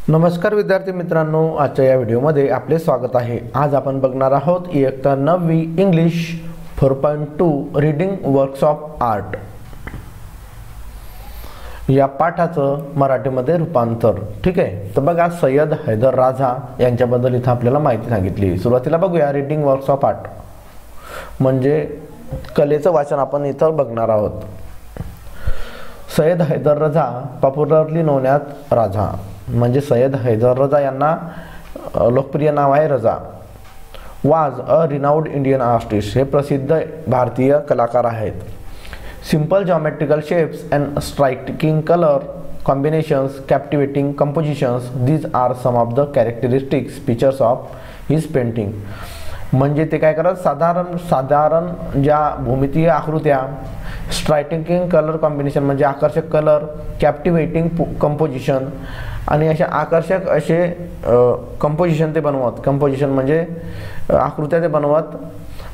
नमस्कार विद्यार्थी मित्रांनो, आजच्या या व्हिडिओमध्ये आपले स्वागत आहे। आज आपण बघणार आहोत इयत्ता 9वी इंग्लिश 4.2 रीडिंग वर्कशॉप आर्ट या पाठाचं मराठीमध्ये रूपांतर। ठीक आहे, तर बघा सय्यद हैदर राजा यांच्याबद्दल इथं आपल्याला माहिती सांगितली। सुरुवातीला बघूया रीडिंग वर्कशॉप आर्ट म्हणजे कलेचं वाचन आपण इथं बघणार आहोत। सय्यद हैदर रजा पॉप्युलरली नोन ॲज राजा म्हणजे सय्यद हैदर रजा यांना लोकप्रिय नाव आहे रजा। Was a renowned Indian artist, हे प्रसिद्ध भारतीय कलाकार आहेत। Simple geometrical shapes and striking colour combinations, captivating compositions, these are some of the characteristics features of his painting. म्हणजे ते काय करत, साधारण ज्या भूमितीय आकृत्या, स्ट्राइकिंग कलर कॉम्बिनेशन म्हणजे आकर्षक कलर, कॅप्टिवेटिंग कंपोजिशन आणि अशा आकर्षक असे कंपोजिशन ते बनवत। कंपोजिशन म्हणजे आकृत्या ते बनवत।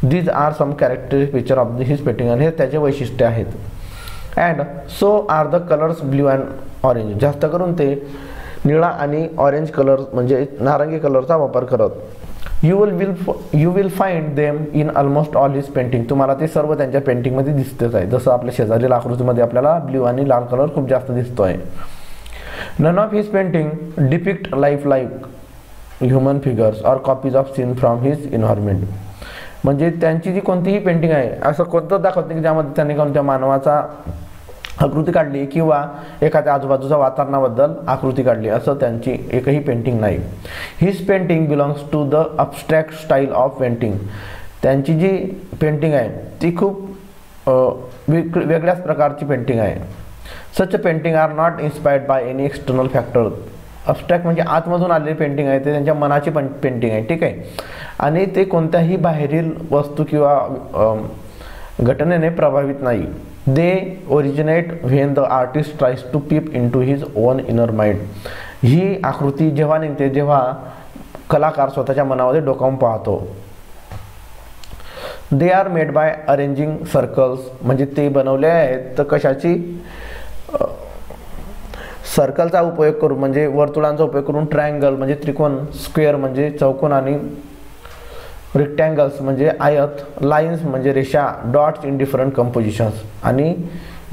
These are some characteristic feature of his painting, आणि हे त्याचे वैशिष्ट्य आहेत। And so are the colours blue and orange, जास्त करून ते निळा आणि ऑरेंज कलर म्हणजे नारंगी कलरचा वापर करत। You will find them in almost all his painting, तुम्हाला ते सर्व त्यांच्या पेंटिंगमध्ये दिसतेच आहे। जसं आपल्या शेजारील आकृतीमध्ये आपल्याला ब्ल्यू आणि लाल कलर खूप जास्त दिसतोय। None of his painting depict life like human figures or copies of scene from his environment, म्हणजे त्यांची जी कोणतीही पेंटिंग आहे असं कोणतं दाखवत नाही की ज्यामध्ये त्यांनी कोणत्या मानवाचा आकृती काढली किंवा एखाद्या आजूबाजूच्या वातावरणाबद्दल आकृती काढली, असं त्यांची एकही पेंटिंग नाही। His painting belongs to the abstract style of painting, त्यांची जी पेंटिंग आहे ती खूप वेगळ्याच प्रकारची पेंटिंग आहे। Such painting are not inspired by any external factor, abstract म्हणजे आतमधून आलेली पेंटिंग आहे, ते त्यांच्या मनाची पेंटिंग आहे। ठीक आहे, आणि ते कोणत्याही बाहेरील वस्तू किंवा घटनेने प्रभावित नाही। They originate when the artist tries to peep into his own inner mind, ही आकृती जेव्हा निघते जेव्हा कलाकार स्वतःच्या मनामध्ये डोकावून पाहतो। They are made by arranging circles, म्हणजे ते बनवले आहेत तर कशाची, सर्कलचा उपयोग करून म्हणजे वर्तुळांचा उपयोग करून, ट्रायंगल म्हणजे त्रिकोण, स्क्वेअर म्हणजे चौकोन आणि रेक्टँगल्स म्हणजे आयत, लाईन्स म्हणजे रेषा, डॉट्स इन डिफरंट कंपोजिशन्स आणि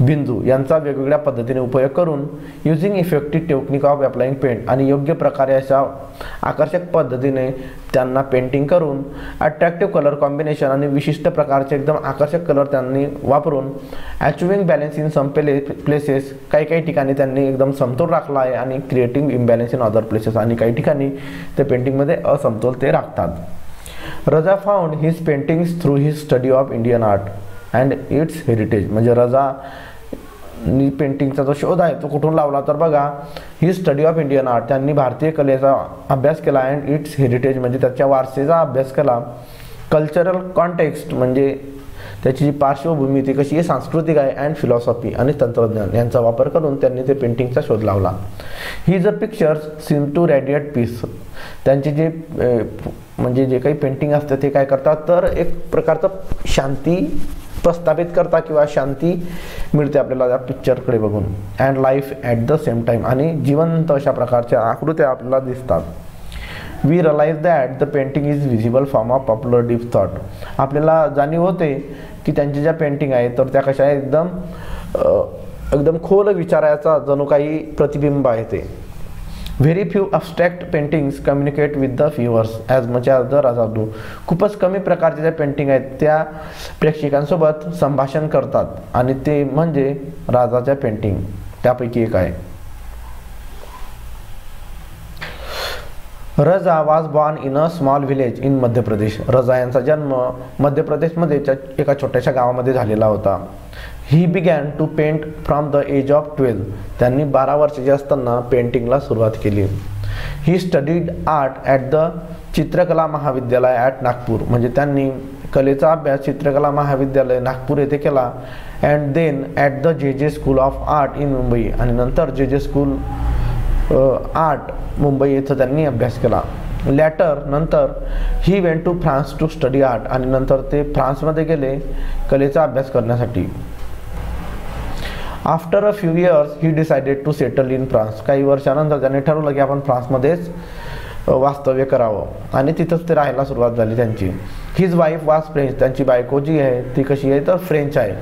बिंदू यांचा वेगवेगळ्या पद्धतीने उपयोग करून, using effective technique of applying paint, आणि योग्य प्रकारे अशा आकर्षक पद्धतीने त्यांना पेंटिंग करून, अट्रॅक्टिव्ह कलर कॉम्बिनेशन आणि विशिष्ट प्रकारचे एकदम आकर्षक कलर त्यांनी वापरून, achieving balance in some places, काही ठिकाणी त्यांनी एकदम समतोल राखला आहे, आणि creating imbalance in other places, आणि काही ठिकाणी ते पेंटिंगमध्ये असमतोल ते राखतात। Raza found his paintings through his study of Indian art and its heritage, म्हणजे रजा पेंटिंगचा जो शोध आहे तो कुठून लावला तर बघा, ही स्टडी ऑफ इंडियन आर्ट, त्यांनी भारतीय कलेचा अभ्यास केला, अँड इट्स हेरिटेज म्हणजे त्याच्या वारसेचा अभ्यास केला। कल्चरल कॉन्टेक्स्ट म्हणजे त्याची जी पार्श्वभूमी ती कशी आहे, सांस्कृतिक आहे, अँड फिलॉसॉफी आणि तंत्रज्ञान यांचा वापर करून त्यांनी ते पेंटिंगचा शोध लावला। His a pictures seem to radiate peace, त्यांचे जे म्हणजे जे काही पेंटिंग असते ते काय करतात तर एक प्रकारचं शांती प्रस्थापित करतात किंवा शांती मिळते आपल्याला त्या पिक्चरकडे बघून। And life at the same time, आणि जिवंत अशा प्रकारच्या आकृत्या आपल्याला दिसतात। We realise that the painting is visible form of popular deep thought, आपल्याला जाणीव होते की त्यांच्या ज्या पेंटिंग आहेत तर त्या कशा आहे, एकदम खोल विचाराचा जणू काही प्रतिबिंब आहे ते। Very few abstract paintings communicate with the viewers as much as the Raja do, खूपच कमी प्रकारच्या ज्या पेंटिंग आहेत त्या प्रेक्षकांसोबत संभाषण करतात, आणि ते म्हणजे राजाच्या पेंटिंग त्यापैकी एक आहे। रजा was born in a small village in Madhya Pradesh, रजा यांचा जन्म मध्य प्रदेशमध्ये एका छोट्याशा गावामध्ये झालेला होता। He began to paint from the age of 12, त्यांनी 12 वर्षाचे असताना पेंटिंगला सुरुवात केली। He studied art at the Chitrakala Mahavidyalaya at Nagpur, म्हणजे त्यांनी कलेचा अभ्यास चित्रकला महाविद्यालय नागपूर येथे केला। अँड देन ॲट द जे school of art in Mumbai, आणि नंतर जे स्कूल आर्ट मुंबई येथे त्यांनी अभ्यास केला। लॅटर नंतर he went to France to study art, आणि नंतर ते फ्रान्समध्ये गेले कलेचा अभ्यास करण्यासाठी। After a few years he decided to settle in France. काही वर्षानंतर त्याने ठरवलं की आपण फ्रान्समध्येच वास्तव्य करावं आणि तिथंच ते राहायला सुरुवात झाली त्यांची. हिज वाईफ वाज फ्रेंच. त्यांची बायको जी आहे ती कशी आहे तर फ्रेंच आहे.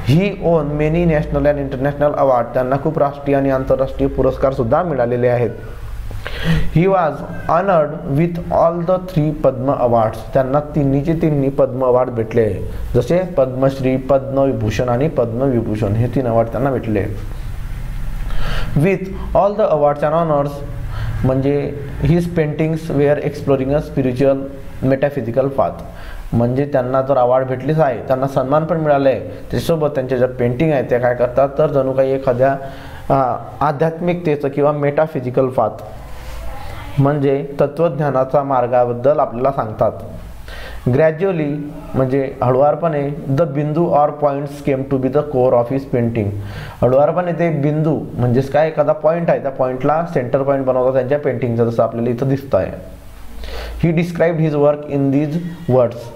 He won many national and international award. त्यांना खूप राष्ट्रीय आणि आंतरराष्ट्रीय पुरस्कार सुद्धा मिळालेले आहेत. He was honoured with all the 3 Padma awards. त्यांना तिन्ही पद्म अवॉर्ड भेटले, जसे पद्मश्री, पद्मविभूषण आणि पद्मविभूषण हे 3 अवॉर्ड त्यांना भेटले. With all the awards and honours म्हणजे हिज पेंटिंग्स वेअर एक्सप्लोरिंग अ स्पिरिच्युअल मेटाफिजिकल पाथ. म्हणजे त्यांना तर अवॉर्ड भेटलेच आहे, त्यांना सन्मान पण मिळाला आहे. त्याच्यासोबत त्यांच्या ज्या पेंटिंग आहेत त्या काय करतात तर जणू काही एखाद्या आध्यात्मिकतेचं किंवा मेटाफिजिकल पाथ म्हणजे तत्वज्ञानाचा मार्गाबद्दल आपल्याला सांगतात. ग्रॅज्युअली म्हणजे हळुवारपणे द बिंदू or points came to be the core of his painting. हळुवारपणे ते बिंदू म्हणजेच काय एखादा पॉईंट आहे त्या पॉईंटला सेंटर पॉईंट बनवतात त्यांच्या पेंटिंगचं, जसं आपल्याला इथं दिसतं आहे. He described his work in these words.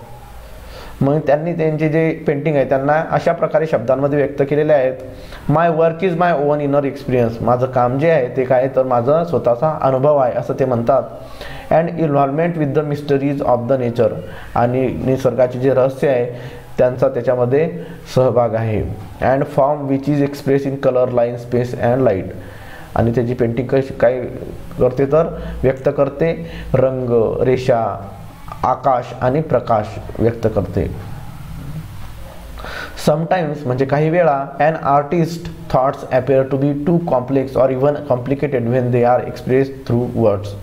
मग त्यांनी त्यांचे जे पेंटिंग आहे त्यांना अशा प्रकारे शब्दांमध्ये व्यक्त केलेले आहेत. My work is my own inner experience. माझं काम जे आहे ते काय तर माझा स्वतःचा अनुभव आहे असं ते म्हणतात. And involvement with the mysteries of the nature. आणि निसर्गाचे जे रहस्य आहे त्यांचा त्याच्यामध्ये सहभाग आहे. And form which is express in colour, line, space and light. आणि त्याची पेंटिंग कशी काय करते तर व्यक्त करते रंग, रेषा, आकाश आणि प्रकाश व्यक्त करते. समटाइम्स म्हणजे काही वेळा an artist thoughts appear to be too complex or even complicated when they are express through words.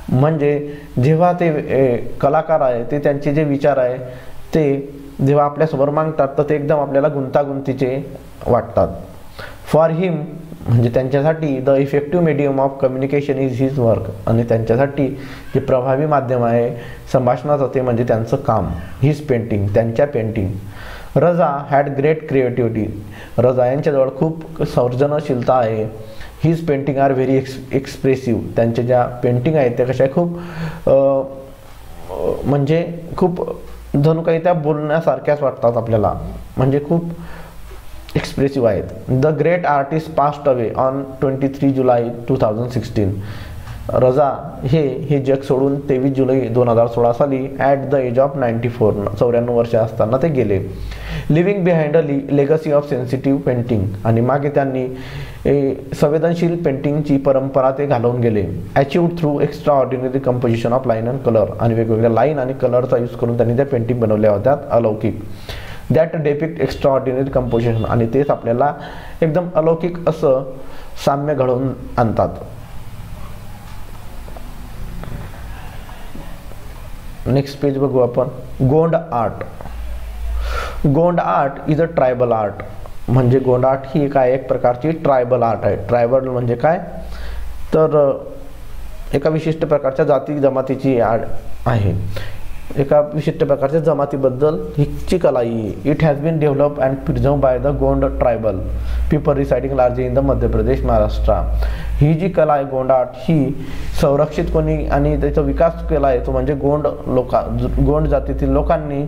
म्हणजे जेव्हा ते कलाकार आहे ते त्यांचे जे विचार आहे ते जेव्हा आपल्यासमोर मांडतात तर ते एकदम आपल्याला गुंतागुंतीचे वाटतात. फॉर हिम म्हणजे त्यांच्यासाठी the effective medium of communication is his work. आणि त्यांच्यासाठी जे प्रभावी माध्यम आहे संभाषणाचं ते म्हणजे त्यांचं काम, हिज पेंटिंग, त्यांच्या painting. Raza had great creativity. Raza यांच्याजवळ खूप सर्जनशीलता आहे. His painting are very expressive. त्यांच्या ज्या पेंटिंग आहेत त्या कशा खूप म्हणजे खूप जणू काही त्या बोलण्यासारख्याच वाटतात आपल्याला, म्हणजे खूप एक्सप्रेसिव्ह आहेत. The great artist passed away on 23 जुलै 2016. रजा हे जग सोडून 23 जुलै 2016 साली ॲट द एज ऑफ 94 वर्ष असताना ते गेले. Living behind a legacy of sensitive painting. आणि मागे त्यांनी संवेदनशील पेंटिंगची परंपरा ते घालवून गेले. अचिव्ड through extra ordinary composition of line and colour. आणि वेगवेगळ्या लाईन आणि कलरचा यूज करून त्यांनी त्या पेंटिंग बनवल्या होत्या अलौकिक. That depict extra ordinary composition. आणि तेच आपल्याला एकदम अलौकिक असं साम्य घडवून आणतात. नेक्स्ट पेज बघू आपण. Gond art. Gond art is a tribal art. म्हणजे गोंड आर्ट ही काय एक प्रकारची ट्रायबल आर्ट आहे. ट्रायबल म्हणजे काय तर एका विशिष्ट प्रकारच्या जाती जमातीची आर्ट आहे. एका विशिष्ट प्रकारच्या जमातीबद्दल हिची कला ही. It has been develop and preserve by the Gond tribal people residing largely in the Madhya Pradesh, Maharashtra. ही जी कला आहे गोंड आर्ट ही संरक्षित कोणी आणि त्याचा विकास केला आहे तो म्हणजे गोंड जातीतील लोकांनी.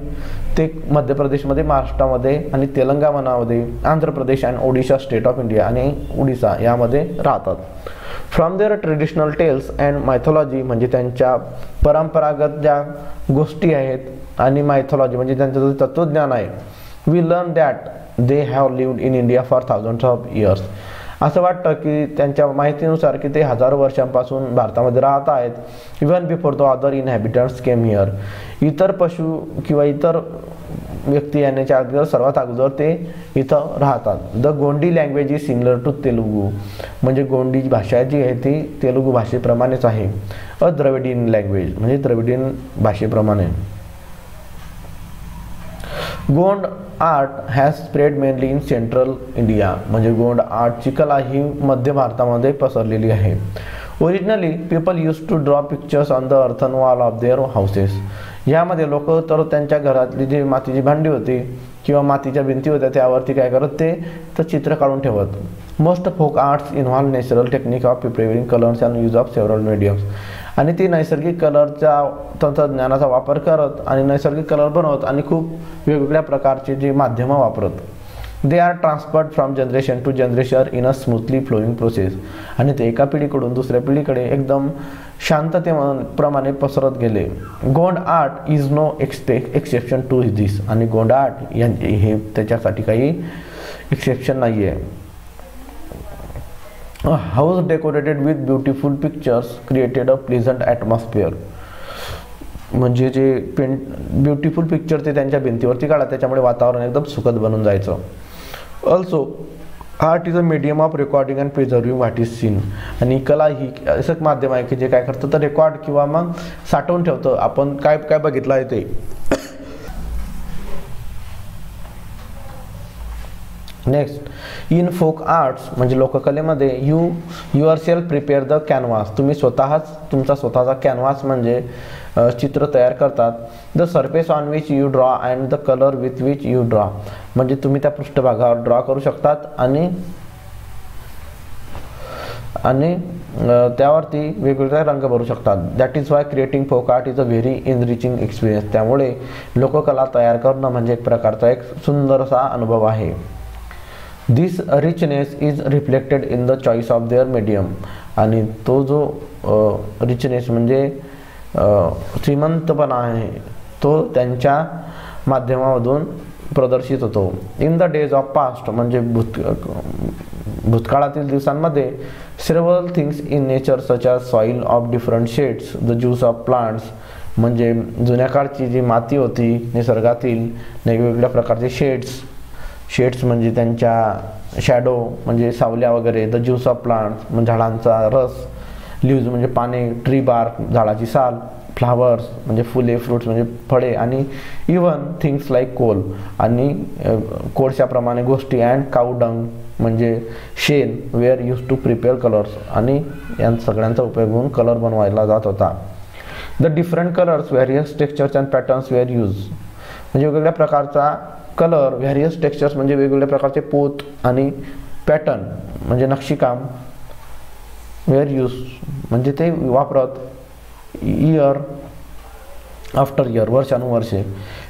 ते मध्य प्रदेशमध्ये, महाराष्ट्रामध्ये आणि तेलंगणामध्ये, Andhra Pradesh and Odisha state of India आणि ओडिशा यामध्ये राहतात. From there traditional tales and mythology म्हणजे त्यांच्या परंपरागत ज्या गोष्टी आहेत आणि मायथॉलॉजी म्हणजे त्यांचं जे तत्वज्ञान आहे. We learn that they have lived in India for thousands of years. असं वाटतं की त्यांच्या माहितीनुसार की ते हजारो वर्षांपासून भारतामध्ये राहत आहेत. Even before the other inhabitants came here. इतर पशु किंवा इतर व्यक्ती येण्याच्या अगोदर सर्वात अगोदर ते इथं राहतात. The Gondi language is similar to Telugu. म्हणजे गोंडी भाषा जी आहे ती तेलुगू भाषेप्रमाणेच आहे. अ द्रविडियन लँग्वेज म्हणजे द्रविडियन भाषेप्रमाणे. Gond art has spread mainly in central India. म्हणजे गोंड आर्टची कला ही मध्य भारतामध्ये पसरलेली आहे. Originally people use to draw pictures on the earthen wall of their houses. यामध्ये लोक तर त्यांच्या घरातली जी मातीची भांडी होती किंवा मातीच्या भिंती होत्या त्यावरती काय करत ते तर चित्र काढून ठेवत. Most folk arts involve natural technique of preparing colours and use of several mediums. आणि ती नैसर्गिक कलरच्या तंत्रज्ञानाचा वापर करत आणि नैसर्गिक कलर बनवत आणि खूप वेगवेगळ्या प्रकारचे जे माध्यमं वापरत. They are transferred from generation to generation in a smoothly flowing process. आणि ते एका पिढीकडून दुसऱ्या पिढीकडे एकदम शांततेप्रमाणे पसरत गेले. Gond art is no exception to this. आणि गोंड आर्ट हे त्याच्यासाठी काही एक्सेप्शन नाही आहे. A house decorated with beautiful pictures created a pleasant atmosphere. म्हणजे जे ब्युटिफुल पिक्चर ते त्यांच्या भिंतीवरती काढा, त्याच्यामुळे वातावरण एकदम सुखद बनून जायचं. Also art is a medium of recording and preserving what is seen. आणि कला ही असं एक माध्यम आहे की जे काय करतं तर रेकॉर्ड किंवा मग साठवून ठेवतं आपण काय काय बघितलं आहे ते. नेक्स्ट, इन फोक आर्ट्स म्हणजे लोककलेमध्ये yourself prepare the canvas. तुम्ही तुमचा स्वतःचा कॅनव्हास म्हणजे चित्र तयार करतात. The surface on which you draw and the colour with which you draw. म्हणजे तुम्ही त्या पृष्ठभागावर ड्रॉ करू शकतात आणि त्यावरती वेगवेगळे रंग भरू शकतात. That is why creating folk art is a very enriching experience. त्यामुळे लोककला तयार करणं म्हणजे एक प्रकारचा एक सुंदरसा अनुभव आहे. This richness is reflected in the choice of their medium. आणि तो जो रिचनेस म्हणजे श्रीमंतपणा आहे तो त्यांच्या माध्यमामधून प्रदर्शित होतो. In the days of past म्हणजे भूतकाळातील दिवसांमध्ये several things in nature such as soil of different shades, the juice of plants. म्हणजे जुन्या काळची जी माती होती निसर्गातील वेगवेगळ्या प्रकारचे शेड्स म्हणजे त्यांच्या शॅडो म्हणजे सावल्या वगैरे. द ज्यूस ऑफ प्लांट्स म्हणजे झाडांचा रस, लिव्ज म्हणजे पाने, ट्री बार्क झाडाची साल, फ्लावर्स म्हणजे फुले, फ्रुट्स म्हणजे फळे, आणि इवन थिंग्स लाईक कोल आणि कोळशाप्रमाणे गोष्टी. अँड काऊ डंग म्हणजे शेण were use to prepare colours. आणि या सगळ्यांचा उपयोग होऊन कलर बनवायला जात होता. The different colours various textures and patterns were use. म्हणजे वेगवेगळ्या प्रकारचा कलर, व्हॅरियस टेक्स्चर्स म्हणजे वेगवेगळ्या प्रकारचे पोत आणि पॅटर्न म्हणजे नक्षीकाम. वेअर यूज म्हणजे ते वापरत इयर आफ्टर इयर वर्षानुवर्षे.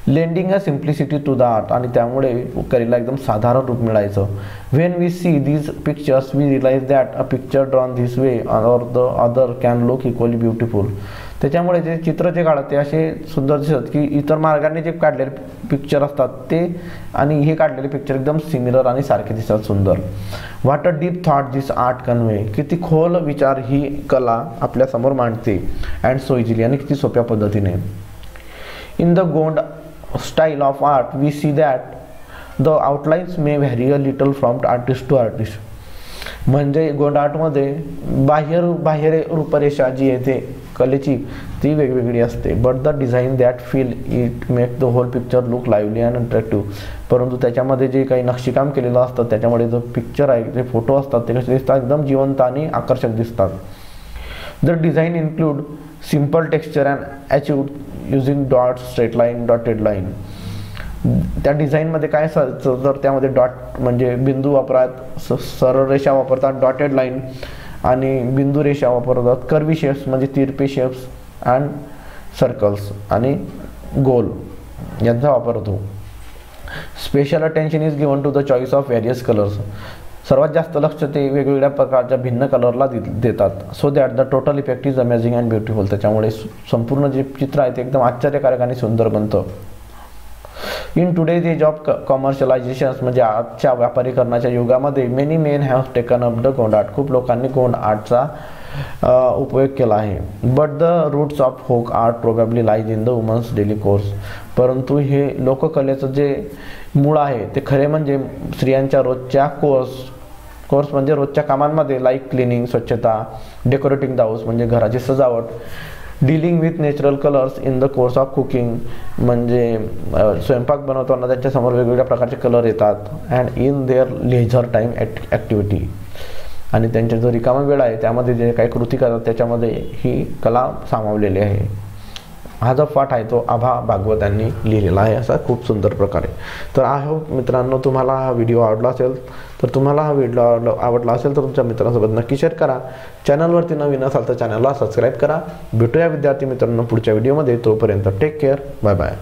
Lending a simplicity to the art. आणि त्यामुळे कलेला एकदम साधारण रूप मिळायचं. When we see these pictures we realise that a picture drawn this way or the other can look equally beautiful. त्याच्यामुळे ते चित्र जे काढत ते असे सुंदर दिसत की इतर मार्गाने जे काढलेले पिक्चर असतात ते आणि हे काढलेले पिक्चर एकदम सिमिलर आणि सारखे दिसतात, सुंदर. What a deep thought this art convey. किती खोल विचार ही कला आपल्यासमोर मांडते. अँड सो इझिली आणि किती सोप्या पद्धतीने. In the Gond style of art we see that the outlines may vary a little from artist to artist. म्हणजे गोंड आर्टमध्ये बाह्य रूपरेषा जी येते कलेची ती वेगवेगळी असते. But the design that feel it make the whole picture look lively and attractive. परंतु त्याच्यामध्ये जे काही नक्षीकाम केलेलं असतं त्याच्यामध्ये जो पिक्चर आहे, जे फोटो असतात ते कसे दिसतात, एकदम जिवंत आणि आकर्षक दिसतात. The design include simple texture and achieved using dot, straight line, dotted line. त्या डिझाईनमध्ये काय असायचं तर त्यामध्ये डॉट म्हणजे बिंदू वापरतात, सरळ रेषा वापरतात, डॉटेड लाईन आणि बिंदू रेषा वापरतात, कर्वी शेप्स म्हणजे तिरपे शेप्स अँड सर्कल्स आणि गोल यांचा वापर होतो. Special attention is given to the choice of various colours. सर्वात जास्त लक्ष ते वेगवेगळ्या प्रकारच्या भिन्न कलरला देतात. So that the total effect is amazing and beautiful. त्याच्यामुळे संपूर्ण जे चित्र आहे ते एकदम आश्चर्यकारक आणि सुंदर बनतं. In today's age of commercialisation म्हणजे आजच्या व्यापारीकरणाच्या युगामध्ये many men have taken up the Gond art. खूप लोकांनी गोंड आर्टचा उपयोग केला आहे. But the roots of folk art probably lies in the women's daily chores. परंतु हे लोककलेचं जे मूळ आहे ते खरे म्हणजे स्त्रियांच्या रोजच्या कोर्स म्हणजे रोजच्या कामांमध्ये, लाईक क्लिनिंग स्वच्छता, डेकोरेटिंग द हाऊस म्हणजे घराची सजावट, dealing with natural colours in the course of cooking म्हणजे स्वयंपाक बनवताना त्यांच्यासमोर वेगवेगळ्या प्रकारचे कलर येतात. And in their laser time activity आणि त्यांच्या जो रिकामा वेळ आहे त्यामध्ये जे काही कृती करतात त्याच्यामध्ये ही कला सामावलेली आहे. हा जो पाठ आहे तो आभा भागवत यांनी लिहिलेला आहे असा खूप सुंदर प्रकारे. तर आय होप मित्रांनो तुम्हाला हा व्हिडिओ आवडला असेल. तर तुम्हाला हा व्हिडिओ आवडला असेल तर तुमच्या मित्रांसोबत नक्की शेअर करा. चॅनलवरती नवीन असाल तर चॅनलला सबस्क्राईब करा. भेटूया विद्यार्थी मित्रांनो पुढच्या व्हिडिओमध्ये. तोपर्यंत टेक केअर. Bye bye.